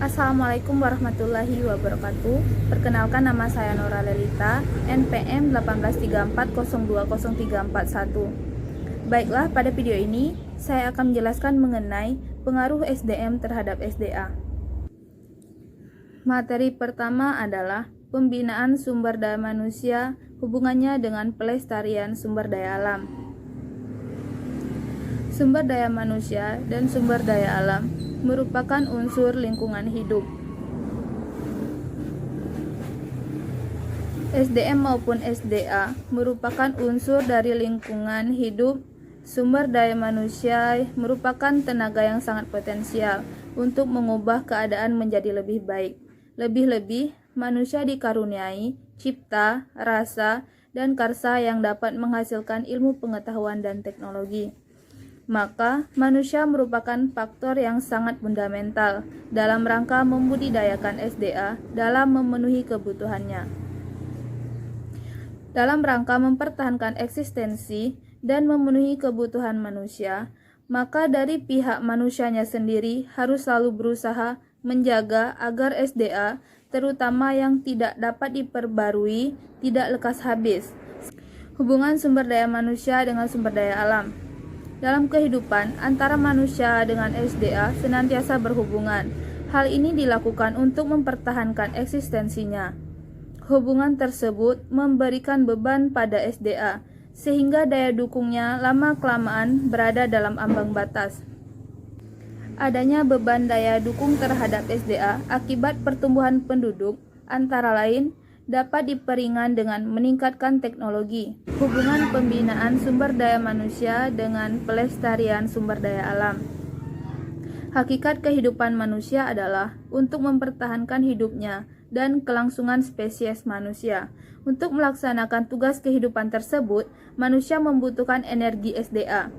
Assalamualaikum warahmatullahi wabarakatuh. Perkenalkan, nama saya Nora Lelita, NPM 18340203441. Baiklah, pada video ini saya akan menjelaskan mengenai pengaruh SDM terhadap SDA. Materi pertama adalah pembinaan sumber daya manusia, hubungannya dengan pelestarian sumber daya alam. Sumber daya manusia dan sumber daya alam merupakan unsur lingkungan hidup. SDM maupun SDA merupakan unsur dari lingkungan hidup. Sumber daya manusia merupakan tenaga yang sangat potensial untuk mengubah keadaan menjadi lebih baik. Lebih-lebih, manusia dikaruniai cipta, rasa, dan karsa yang dapat menghasilkan ilmu pengetahuan dan teknologi. Maka, manusia merupakan faktor yang sangat fundamental dalam rangka membudidayakan SDA dalam memenuhi kebutuhannya. Dalam rangka mempertahankan eksistensi dan memenuhi kebutuhan manusia, maka dari pihak manusianya sendiri harus selalu berusaha menjaga agar SDA, terutama yang tidak dapat diperbarui, tidak lekas habis. Hubungan sumber daya manusia dengan sumber daya alam. Dalam kehidupan, antara manusia dengan SDA senantiasa berhubungan. Hal ini dilakukan untuk mempertahankan eksistensinya. Hubungan tersebut memberikan beban pada SDA, sehingga daya dukungnya lama-kelamaan berada dalam ambang batas. Adanya beban daya dukung terhadap SDA akibat pertumbuhan penduduk, antara lain, dapat diperingan dengan meningkatkan teknologi. Hubungan pembinaan sumber daya manusia dengan pelestarian sumber daya alam. Hakikat kehidupan manusia adalah untuk mempertahankan hidupnya dan kelangsungan spesies manusia. Untuk melaksanakan tugas kehidupan tersebut, manusia membutuhkan energi SDA.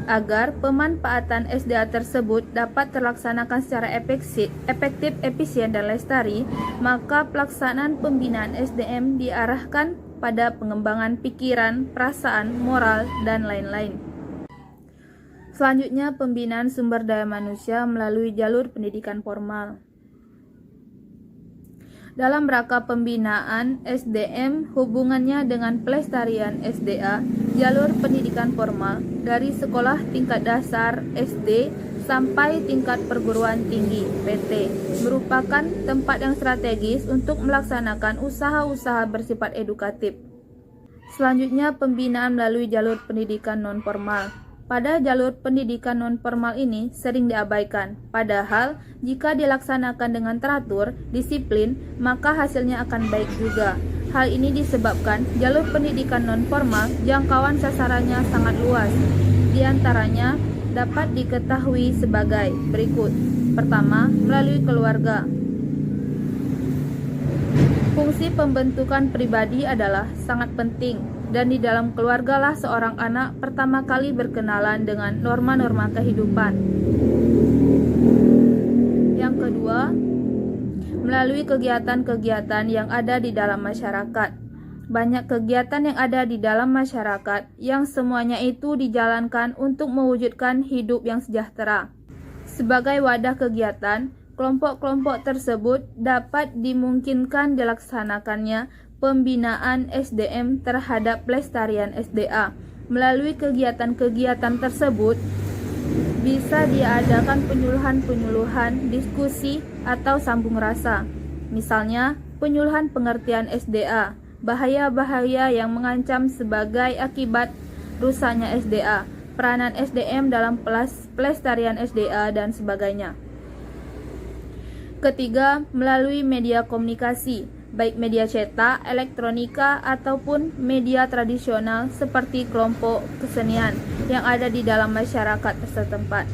Agar pemanfaatan SDA tersebut dapat terlaksanakan secara efektif, efisien, dan lestari, maka pelaksanaan pembinaan SDM diarahkan pada pengembangan pikiran, perasaan, moral, dan lain-lain. Selanjutnya, pembinaan sumber daya manusia melalui jalur pendidikan formal. Dalam rangka pembinaan SDM, hubungannya dengan pelestarian SDA, jalur pendidikan formal dari sekolah tingkat dasar SD sampai tingkat perguruan tinggi PT merupakan tempat yang strategis untuk melaksanakan usaha-usaha bersifat edukatif. Selanjutnya, pembinaan melalui jalur pendidikan non-formal. Pada jalur pendidikan non-formal ini sering diabaikan, padahal jika dilaksanakan dengan teratur, disiplin, maka hasilnya akan baik juga. Hal ini disebabkan jalur pendidikan non-formal jangkauan sasarannya sangat luas. Di antaranya dapat diketahui sebagai berikut. Pertama, melalui keluarga. Fungsi pembentukan pribadi adalah sangat penting. Dan di dalam keluarga lah seorang anak pertama kali berkenalan dengan norma-norma kehidupan. Yang kedua, melalui kegiatan-kegiatan yang ada di dalam masyarakat. Banyak kegiatan yang ada di dalam masyarakat yang semuanya itu dijalankan untuk mewujudkan hidup yang sejahtera. Sebagai wadah kegiatan, kelompok-kelompok tersebut dapat dimungkinkan dilaksanakannya pembinaan SDM terhadap pelestarian SDA. Melalui kegiatan-kegiatan tersebut bisa diadakan penyuluhan-penyuluhan, diskusi, atau sambung rasa. Misalnya, penyuluhan pengertian SDA, bahaya-bahaya yang mengancam sebagai akibat rusaknya SDA, peranan SDM dalam pelestarian SDA, dan sebagainya. Ketiga, melalui media komunikasi, baik media cetak, elektronika, ataupun media tradisional seperti kelompok kesenian yang ada di dalam masyarakat setempat.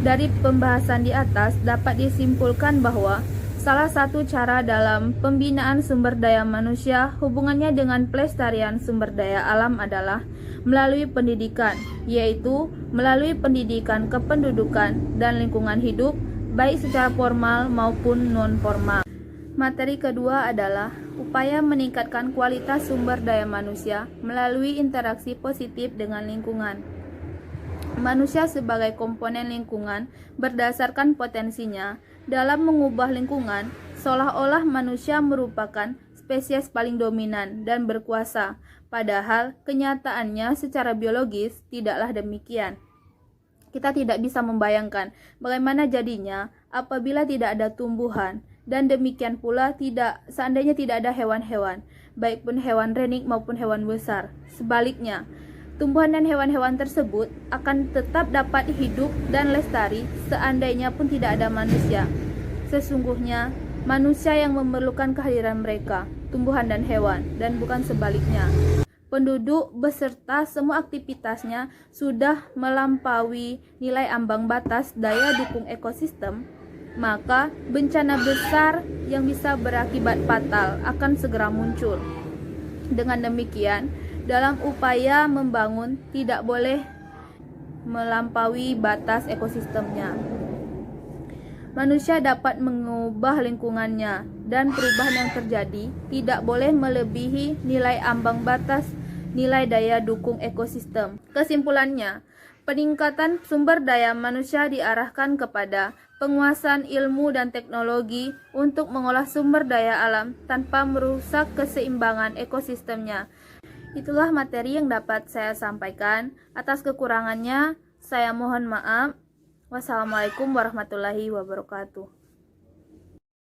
Dari pembahasan di atas dapat disimpulkan bahwa salah satu cara dalam pembinaan sumber daya manusia hubungannya dengan pelestarian sumber daya alam adalah melalui pendidikan, yaitu melalui pendidikan kependudukan dan lingkungan hidup, baik secara formal maupun non-formal. Materi kedua adalah upaya meningkatkan kualitas sumber daya manusia melalui interaksi positif dengan lingkungan. Manusia sebagai komponen lingkungan berdasarkan potensinya dalam mengubah lingkungan, seolah-olah manusia merupakan spesies paling dominan dan berkuasa, padahal kenyataannya secara biologis tidaklah demikian. Kita tidak bisa membayangkan bagaimana jadinya apabila tidak ada tumbuhan, dan demikian pula seandainya tidak ada hewan-hewan, baik pun hewan renik maupun hewan besar. Sebaliknya, tumbuhan dan hewan-hewan tersebut akan tetap dapat hidup dan lestari seandainya pun tidak ada manusia. Sesungguhnya, manusia yang memerlukan kehadiran mereka, tumbuhan dan hewan, dan bukan sebaliknya. Penduduk beserta semua aktivitasnya sudah melampaui nilai ambang batas daya dukung ekosistem, maka bencana besar yang bisa berakibat fatal akan segera muncul. Dengan demikian, dalam upaya membangun tidak boleh melampaui batas ekosistemnya. Manusia dapat mengubah lingkungannya, dan perubahan yang terjadi tidak boleh melebihi nilai ambang batas nilai daya dukung ekosistem. Kesimpulannya, peningkatan sumber daya manusia diarahkan kepada penguasaan ilmu dan teknologi untuk mengolah sumber daya alam tanpa merusak keseimbangan ekosistemnya. Itulah materi yang dapat saya sampaikan. Atas kekurangannya, saya mohon maaf. Wassalamualaikum warahmatullahi wabarakatuh.